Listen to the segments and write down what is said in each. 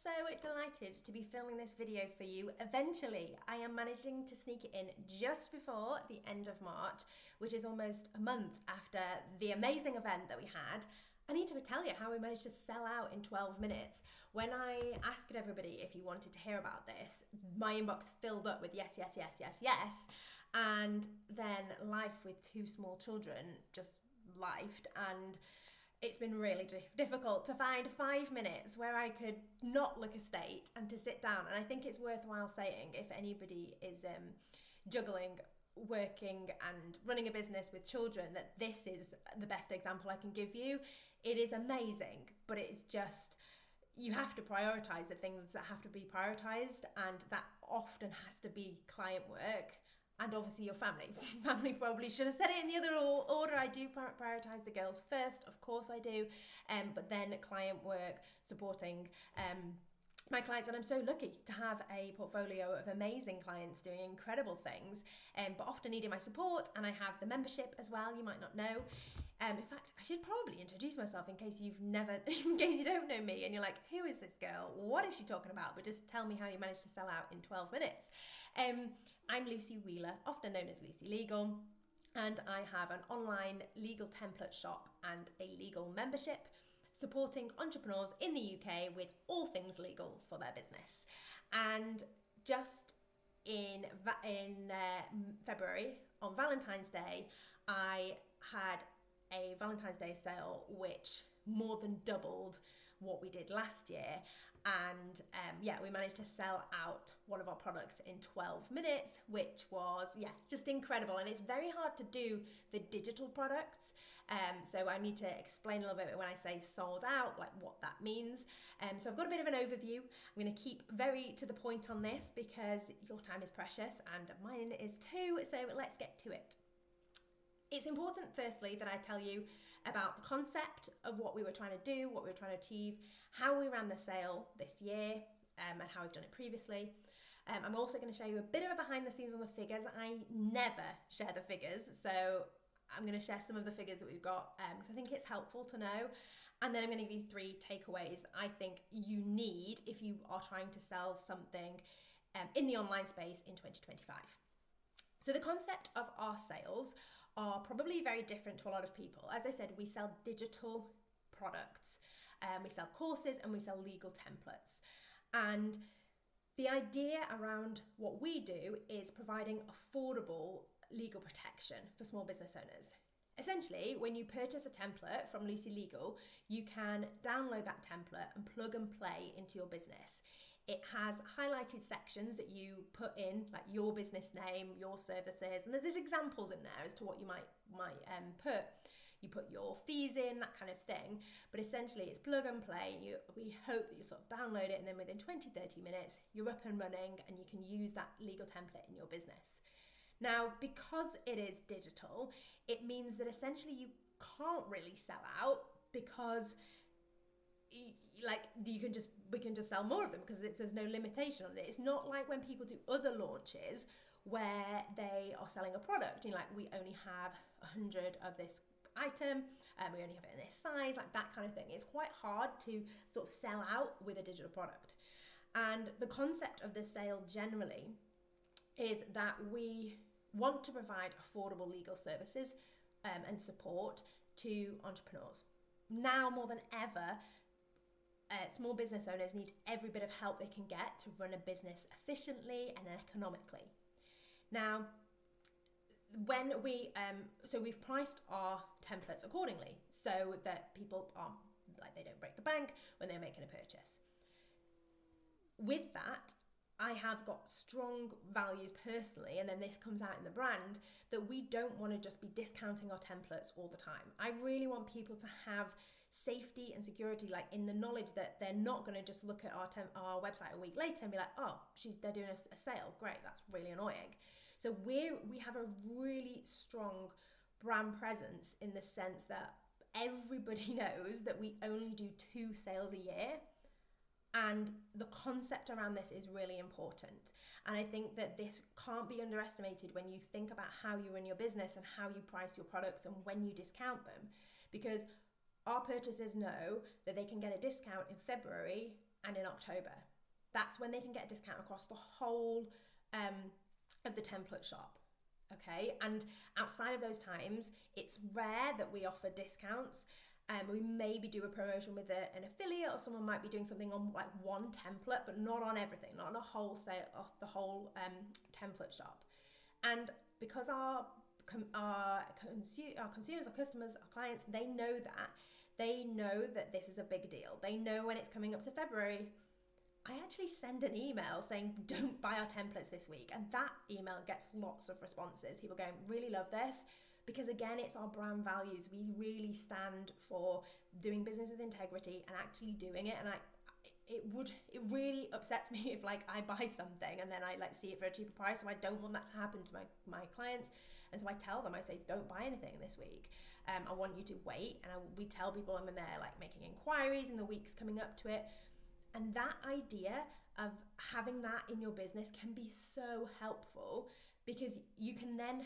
so delighted to be filming this video for you. Eventually, I am managing to sneak it in just before the end of March, which is almost a month after the amazing event that we had. I need to tell you how we managed to sell out in 12 minutes. When I asked everybody if you wanted to hear about this, my inbox filled up with yes, yes, yes, yes, yes. And then life with two small children just lifed, and it's been really difficult to find 5 minutes where I could not look a state and to sit down. And I think it's worthwhile saying, if anybody is juggling working and running a business with children, that this is the best example I can give you. It is amazing, but it's just, you have to prioritize the things that have to be prioritized, and that often has to be client work. And obviously your family. Family probably should have said it in the other order. I do prioritise the girls first, of course I do, but then client work, supporting my clients. And I'm so lucky to have a portfolio of amazing clients doing incredible things, but often needing my support. And I have the membership as well, you might not know. In fact, I should probably introduce myself in case you don't know me and you're like, who is this girl? What is she talking about? But just tell me how you managed to sell out in 12 minutes. I'm Lucy Wheeler, often known as Lucy Legal, and I have an online legal template shop and a legal membership supporting entrepreneurs in the UK with all things legal for their business. And just in February, on Valentine's Day, I had a Valentine's Day sale which more than doubled what we did last year. And we managed to sell out one of our products in 12 minutes, which was just incredible. And it's very hard to do the digital products, so I need to explain a little bit when I say sold out, like what that means. So I've got a bit of an overview. I'm going to keep very to the point on this because your time is precious and mine is too, so let's get to it. It's important, firstly, that I tell you about the concept of what we were trying to do, what we were trying to achieve, how we ran the sale this year, and how we've done it previously. I'm also going to show you a bit of a behind the scenes on the figures. I never share the figures, so I'm going to share some of the figures that we've got because I think it's helpful to know. And then I'm going to give you 3 takeaways I think you need if you are trying to sell something in the online space in 2025. So the concept of our sales are probably very different to a lot of people. As I said, we sell digital products, we sell courses, and we sell legal templates. And the idea around what we do is providing affordable legal protection for small business owners. Essentially, when you purchase a template from Lucy Legal, you can download that template and plug and play into your business. It has highlighted sections that you put in, like your business name, your services, and there's examples in there as to what you might put. You put your fees in, that kind of thing. But essentially, it's plug and play. We hope that you sort of download it, and then within 20-30 minutes, you're up and running, and you can use that legal template in your business. Now, because it is digital, it means that essentially you can't really sell out because we can just sell more of them because there's no limitation on it. It's not like when people do other launches where they are selling a product, we only have 100 of this item, we only have it in this size, like that kind of thing. It's quite hard to sort of sell out with a digital product. And the concept of the sale generally is that we want to provide affordable legal services and support to entrepreneurs. Now more than ever, small business owners need every bit of help they can get to run a business efficiently and economically. Now, when we've priced our templates accordingly so that people are they don't break the bank when they're making a purchase. With that, I have got strong values personally, and then this comes out in the brand, that we don't want to just be discounting our templates all the time. I really want people to have safety and security, in the knowledge that they're not going to just look at our website a week later and be like, oh, they're doing a sale, great, that's really annoying. So we have a really strong brand presence in the sense that everybody knows that we only do 2 sales a year. And the concept around this is really important. And I think that this can't be underestimated when you think about how you run your business and how you price your products and when you discount them. Because our purchasers know that they can get a discount in February and in October. That's when they can get a discount across the whole of the template shop. Okay, and outside of those times, it's rare that we offer discounts. We maybe do a promotion with an affiliate, or someone might be doing something on like one template, but not on everything, not on a wholesale off the whole template shop. And because our consumers, our customers, our clients, they know that this is a big deal. They know when it's coming up to February. I actually send an email saying, don't buy our templates this week. And that email gets lots of responses. People going, really love this. Because again, it's our brand values. We really stand for doing business with integrity and actually doing it. And it really upsets me if like I buy something and then I like see it for a cheaper price. So I don't want that to happen to my clients. And so I tell them, I say, don't buy anything this week. I want you to wait. And we tell people I'm in there like making inquiries in the weeks coming up to it. And that idea of having that in your business can be so helpful, because you can then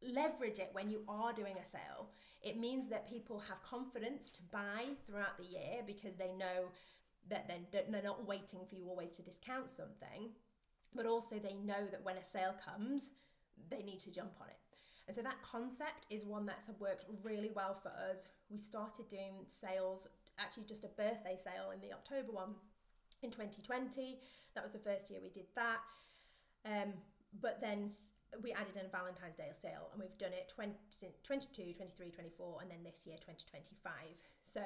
leverage it when you are doing a sale. It means that people have confidence to buy throughout the year because they know that they're not waiting for you always to discount something, but also they know that when a sale comes, they need to jump on it. And so that concept is one that's worked really well for us. We started doing sales, actually just a birthday sale in the October one in 2020. That was the first year we did that. But then we added in a Valentine's Day sale, and we've done it 22, 23, 24, and then this year 2025. So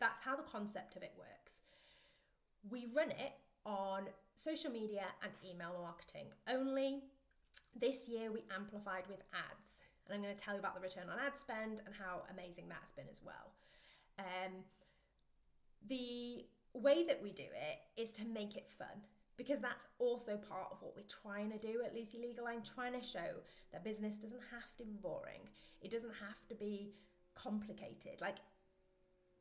that's how the concept of it works. We run it on social media and email marketing only. This year we amplified with ads, and I'm going to tell you about the return on ad spend and how amazing that's been as well. The way that we do it is to make it fun, because that's also part of what we're trying to do at Lucy Legal. I'm trying to show that business doesn't have to be boring. It doesn't have to be complicated. Like,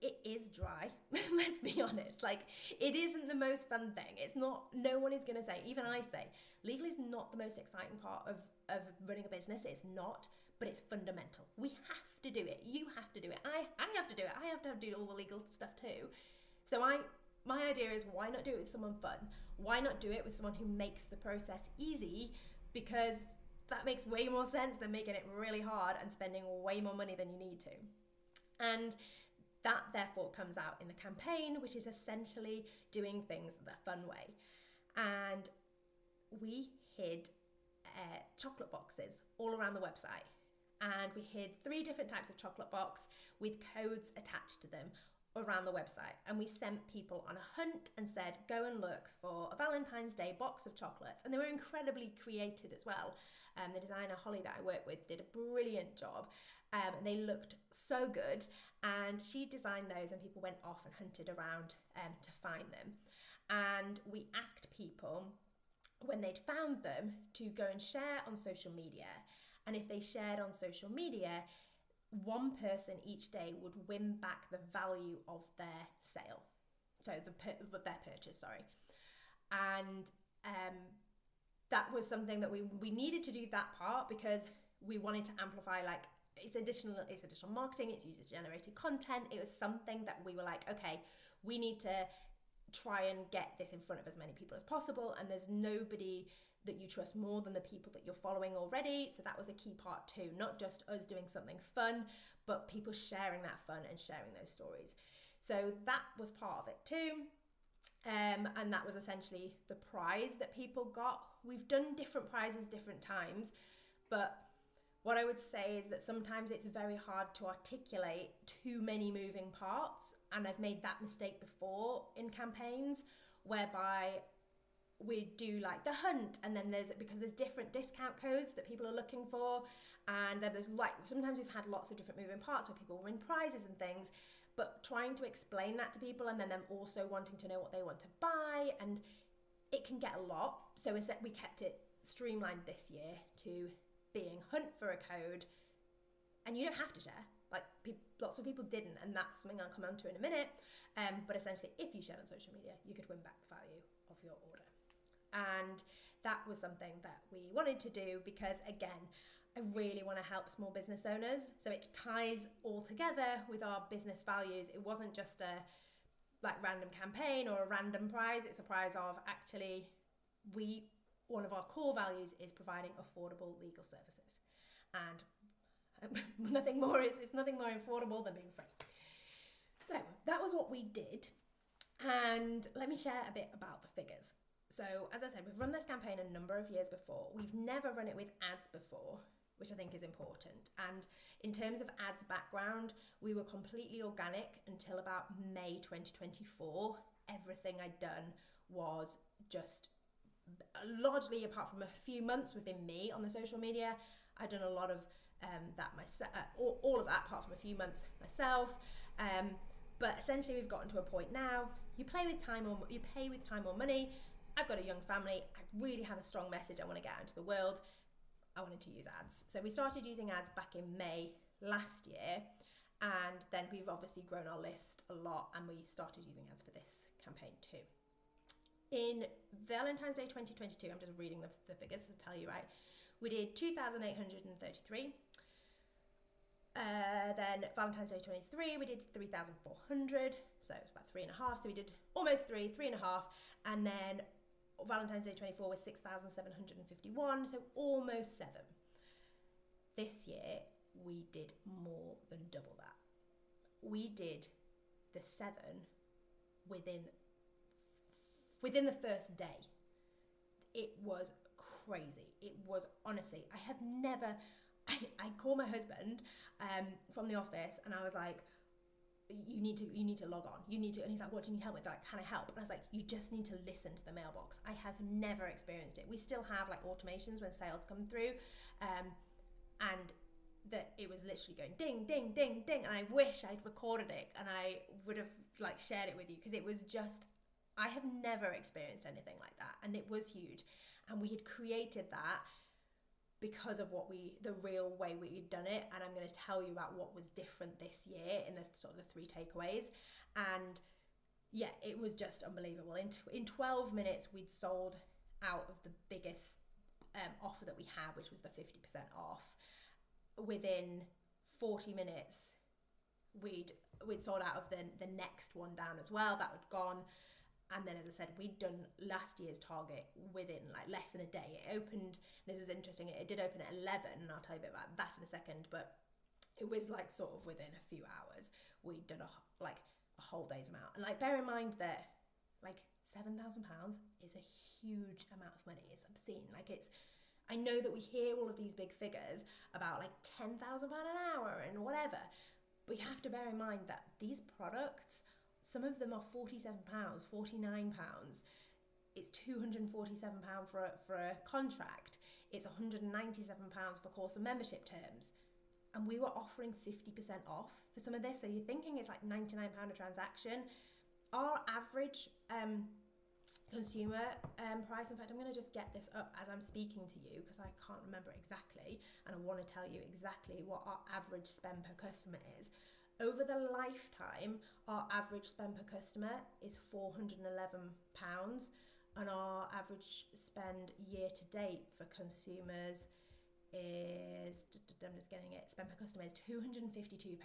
it is dry. Let's be honest. Like, it isn't the most fun thing. It's not, no one is going to say, even I say, legal is not the most exciting part of running a business. It's not, but it's fundamental. We have to do it. You have to do it. I have to do it. I have to do all the legal stuff too. So my idea is, why not do it with someone fun? Why not do it with someone who makes the process easy? Because that makes way more sense than making it really hard and spending way more money than you need to. And that therefore comes out in the campaign, which is essentially doing things the fun way. And we hid chocolate boxes all around the website. And we hid 3 different types of chocolate box with codes attached to them around the website, and we sent people on a hunt and said, go and look for a Valentine's Day box of chocolates. And they were incredibly creative as well. The designer Holly that I work with did a brilliant job, and they looked so good, and she designed those, and people went off and hunted around to find them. And we asked people when they'd found them to go and share on social media, and if they shared on social media, one person each day would win back the value of their sale. So their purchase, sorry. And that was something that we needed to do that part, because we wanted to amplify, like, it's additional marketing, it's user generated content. It was something that we were like, okay, we need to try and get this in front of as many people as possible, and there's nobody that you trust more than the people that you're following already. So that was a key part too, not just us doing something fun, but people sharing that fun and sharing those stories. So that was part of it too. And that was essentially the prize that people got. We've done different prizes different times, but what I would say is that sometimes it's very hard to articulate too many moving parts, and I've made that mistake before in campaigns, whereby we do like the hunt, and then because there's different discount codes that people are looking for, and there's like, sometimes we've had lots of different moving parts where people win prizes and things, but trying to explain that to people, and then them also wanting to know what they want to buy, and it can get a lot. So we kept it streamlined this year to being hunt for a code, and you don't have to share. Like, lots of people didn't, and that's something I'll come on to in a minute. But essentially, if you shared on social media, you could win back the value of your order. And that was something that we wanted to do because, again, I really want to help small business owners. So it ties all together with our business values. It wasn't just a random campaign or a random prize. It's a prize of actually one of our core values is providing affordable legal services. And it's nothing more affordable than being free. So that was what we did. And let me share a bit about the figures. So as I said, we've run this campaign a number of years before. We've never run it with ads before, which I think is important. And in terms of ads background, we were completely organic until about May 2024. Everything I'd done was just largely, apart from a few months within me on the social media, I'd done a lot of that myself, all of that apart from a few months myself. But essentially we've gotten to a point now, you pay with time or money. I've got a young family. I really have a strong message I want to get out into the world. I wanted to use ads. So we started using ads back in May last year, and then we've obviously grown our list a lot, and we started using ads for this campaign too. In Valentine's Day 2022, I'm just reading the figures to tell you, right? We did 2,833. Then Valentine's Day 23, we did 3,400. So it's about 3.5. So we did almost 3.5. And then Valentine's Day 24 was 6,751. So almost 7. This year, we did more than double that. We did the 7 within the first day. It was crazy. It was, honestly, I called my husband from the office, and I was like, you need to log on. And he's like, what do you need help with? Like, can I help? And I was like, you just need to listen to the mailbox. I have never experienced it. We still have like automations when sales come through, and that it was literally going ding, ding, ding, ding. And I wish I'd recorded it and I would have like shared it with you, because it was just, I have never experienced anything like that. And it was huge. And we had created that because of the real way we'd done it. And I'm going to tell you about what was different this year in the sort of the 3 takeaways. And yeah, it was just unbelievable. In 12 minutes, we'd sold out of the biggest offer that we had, which was the 50% off. Within 40 minutes, we'd sold out of the next one down as well. That had gone. And then, as I said, we'd done last year's target within like less than a day. It opened, this was interesting, it did open at 11, and I'll tell you a bit about that in a second, but it was like sort of within a few hours, we'd done a whole day's amount. And like, bear in mind that like £7,000 is a huge amount of money. It's obscene. Like, I know that we hear all of these big figures about like £10,000 an hour and whatever, but you have to bear in mind that these products, some of them are £47, £49. It's £247 for a contract. It's £197 for course and membership terms. And we were offering 50% off for some of this. So you're thinking it's like £99 a transaction. Our average consumer price, in fact, I'm going to just get this up as I'm speaking to you, because I can't remember exactly. And I want to tell you exactly what our average spend per customer is. Over the lifetime, our average spend per customer is £411, and our average spend year to date for consumers is, I'm just getting it, spend per customer is £252.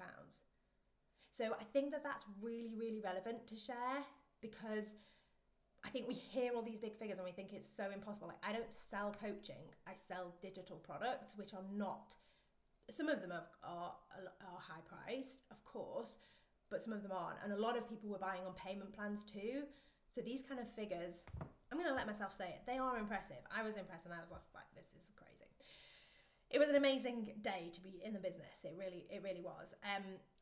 So I think that that's really, really relevant to share, because I think we hear all these big figures and we think it's so impossible. Like, I don't sell coaching, I sell digital products, which are not, some of them are high priced, of course, but some of them aren't. And a lot of people were buying on payment plans too. So these kind of figures, I'm going to let myself say it, they are impressive. I was impressed, and I was just like, this is crazy. It was an amazing day to be in the business. It really was.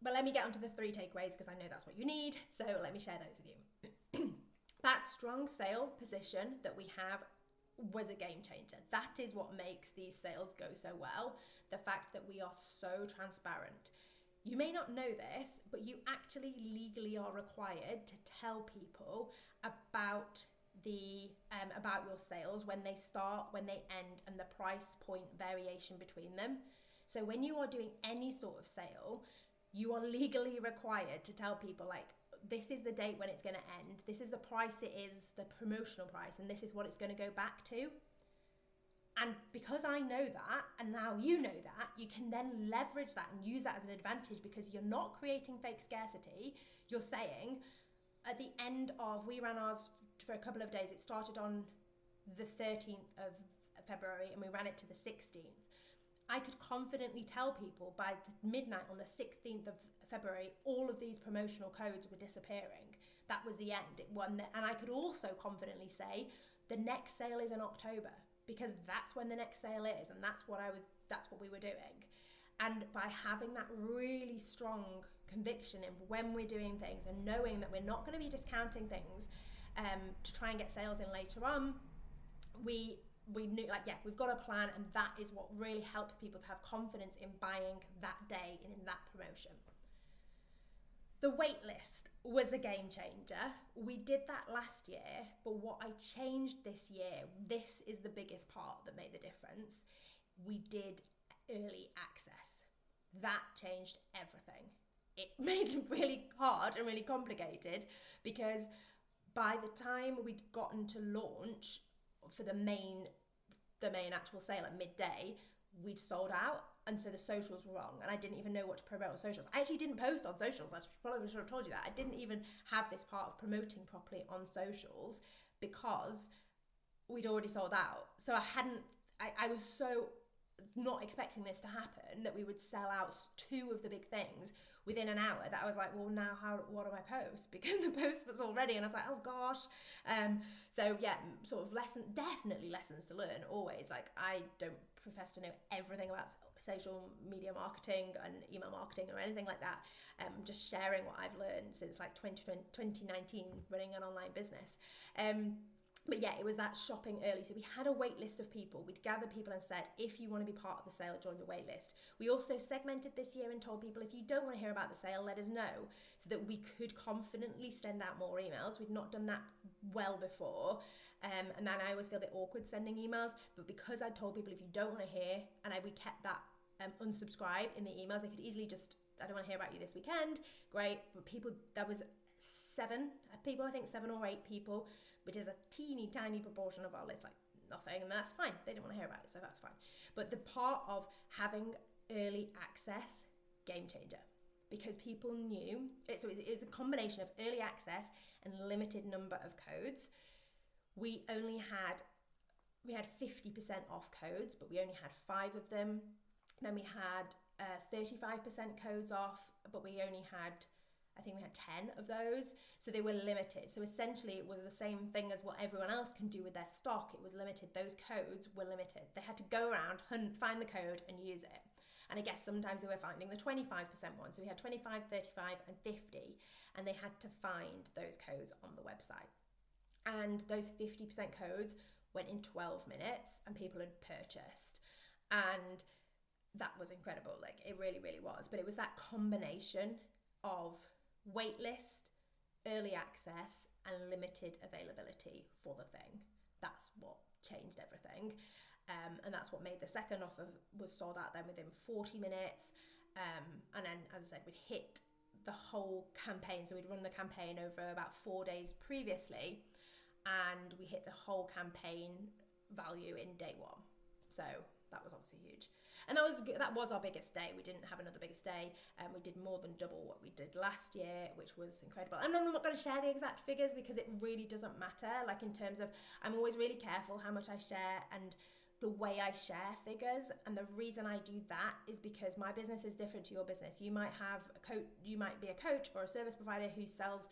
But let me get onto the 3 takeaways, because I know that's what you need. So let me share those with you. That strong sale position that we have was a game changer. That is what makes these sales go so well. The fact that we are so transparent. You may not know this, but you actually legally are required to tell people about your sales, when they start, when they end, and the price point variation between them. So when you are doing any sort of sale, you are legally required to tell people, like, this is the date when it's going to end, this is the price it is, the promotional price, and this is what it's going to go back to. And because I know that, and now you know that, you can then leverage that and use that as an advantage, because you're not creating fake scarcity. You're saying, at the end of, we ran ours for a couple of days. It started on the 13th of February and we ran it to the 16th. I could confidently tell people by midnight on the 16th of February, all of these promotional codes were disappearing. That was the end. And I could also confidently say the next sale is in October, because that's when the next sale is, and that's what we were doing. And by having that really strong conviction in when we're doing things and knowing that we're not going to be discounting things to try and get sales in later on, we knew, like, yeah, we've got a plan, and that is what really helps people to have confidence in buying that day and in that promotion. The wait list was a game changer. We did that last year, but what I changed this year, this is the biggest part that made the difference. We did early access. That changed everything. It made it really hard and really complicated, because by the time we'd gotten to launch for the main actual sale at midday, we'd sold out, and so the socials were wrong, and I didn't even know what to promote on socials. I actually didn't post on socials. I probably should have told you that. I didn't even have this part of promoting properly on socials, because we'd already sold out. So I was so not expecting this to happen, that we would sell out two of the big things within an hour, that I was like, well, now what do I post? Because the post was all ready, and I was like, oh gosh. So yeah, sort of definitely lessons to learn always. Like, I don't profess to know everything about social media marketing and email marketing or anything like that. Just sharing what I've learned since like 2019 running an online business. But yeah, it was that shopping early. So we had a wait list of people. We'd gather people and said, if you want to be part of the sale, join the wait list. We also segmented this year and told people, if you don't want to hear about the sale, let us know, so that we could confidently send out more emails. We'd not done that well before. And then I always feel a bit awkward sending emails. But because I told people, if you don't want to hear, and we kept that unsubscribe in the emails, they could easily just, I don't want to hear about you this weekend. Great. But people, there was 7 people, I think 7 or 8 people, which is a teeny tiny proportion of our list, like nothing, and that's fine. They didn't want to hear about it, so that's fine. But the part of having early access, game changer, because people knew, so it was a combination of early access and limited number of codes. We had 50% off codes, but we only had 5 of them. Then we had 35% codes off, but we only had, I think we had 10 of those, so they were limited. So essentially it was the same thing as what everyone else can do with their stock. It was limited. Those codes were limited. They had to go around, find the code and use it. And I guess sometimes they were finding the 25% one. So we had 25, 35 and 50, and they had to find those codes on the website. And those 50% codes went in 12 minutes and people had purchased. And that was incredible. Like, it really, really was. But it was that combination of waitlist, early access, and limited availability for the thing. That's what changed everything. And that's what made the second offer was sold out then within 40 minutes. And then, as I said, we'd hit the whole campaign. So we'd run the campaign over about 4 days previously, and we hit the whole campaign value in day 1. So that was obviously huge. And that was our biggest day. We didn't have another biggest day. We did more than double what we did last year, which was incredible. And I'm not going to share the exact figures because it really doesn't matter. Like, in terms of, I'm always really careful how much I share and the way I share figures. And the reason I do that is because my business is different to your business. You might have a coach, you might be a coach or a service provider who sells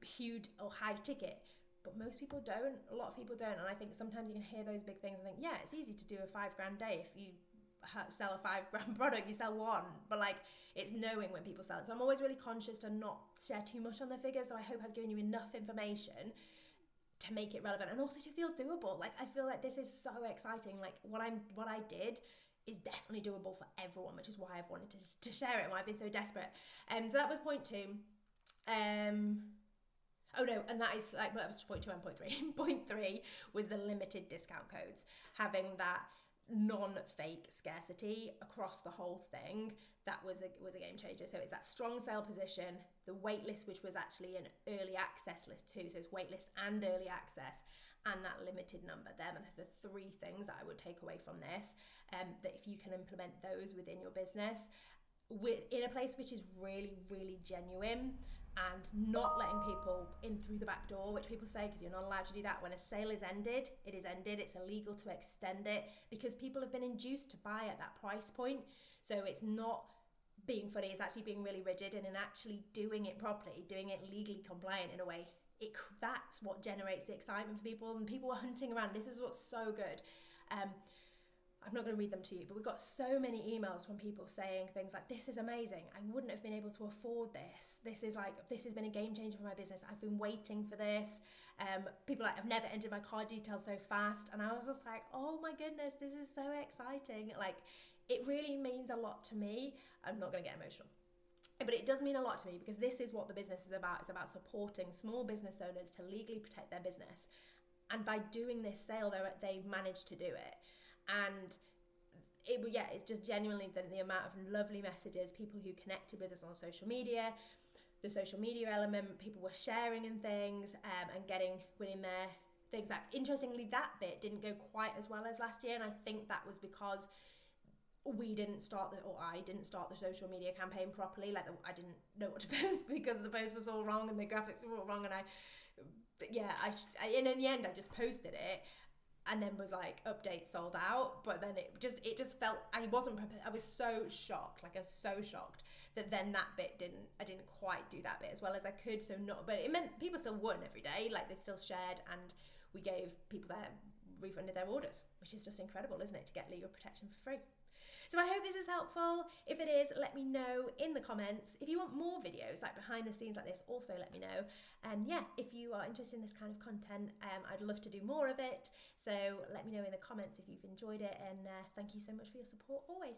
huge or high ticket. But most people don't. A lot of people don't. And I think sometimes you can hear those big things and think, yeah, it's easy to do a $5,000 day. If you sell a $5,000 product, you sell one. But like, it's knowing when people sell it. So I'm always really conscious to not share too much on the figures. So I hope I've given you enough information to make it relevant and also to feel doable. Like, I feel like this is so exciting. Like, what I did is definitely doable for everyone, which is why I've wanted to share it and why I've been so desperate. So that was point 2. Oh no, and that is like, well, that was point 2 and point 3. Point 3 was the limited discount codes. Having that non-fake scarcity across the whole thing, that was a game changer. So it's that strong sale position, the wait list, which was actually an early access list too, so it's wait list and early access, and that limited number. Them are the three things that I would take away from this, that if you can implement those within your business, in a place which is really, really genuine, and not letting people in through the back door, which people say, because you're not allowed to do that. When a sale is ended, it is ended. It's illegal to extend it because people have been induced to buy at that price point. So it's not being funny, it's actually being really rigid, and in actually doing it properly, doing it legally compliant in a way, that's what generates the excitement for people, and people are hunting around. This is what's so good. I'm not going to read them to you, but we've got so many emails from people saying things like, this is amazing, I wouldn't have been able to afford this, this has been a game changer for my business, I've been waiting for this. People like, I've never entered my card details so fast, and I was just like, oh my goodness, this is so exciting. Like, it really means a lot to me. I'm not going to get emotional, but it does mean a lot to me, because this is what the business is about. It's about supporting small business owners to legally protect their business, and by doing this sale, they've managed to do it. And it's just genuinely the amount of lovely messages, people who connected with us on social media, the social media element, people were sharing and things, and winning their things back. Interestingly, that bit didn't go quite as well as last year, and I think that was because I didn't start the social media campaign properly. Like, I didn't know what to post because the post was all wrong and the graphics were all wrong, and in the end I just posted it, and then was like, update sold out. But then it just felt, I wasn't prepared. I was so shocked, that then that bit I didn't quite do that bit as well as I could. But it meant people still won every day, like they still shared, and we gave people refunded their orders, which is just incredible, isn't it, to get legal protection for free. So I hope this is helpful. If it is, let me know in the comments. If you want more videos like behind the scenes like this, also let me know. And yeah, if you are interested in this kind of content, I'd love to do more of it. So let me know in the comments if you've enjoyed it, and thank you so much for your support always.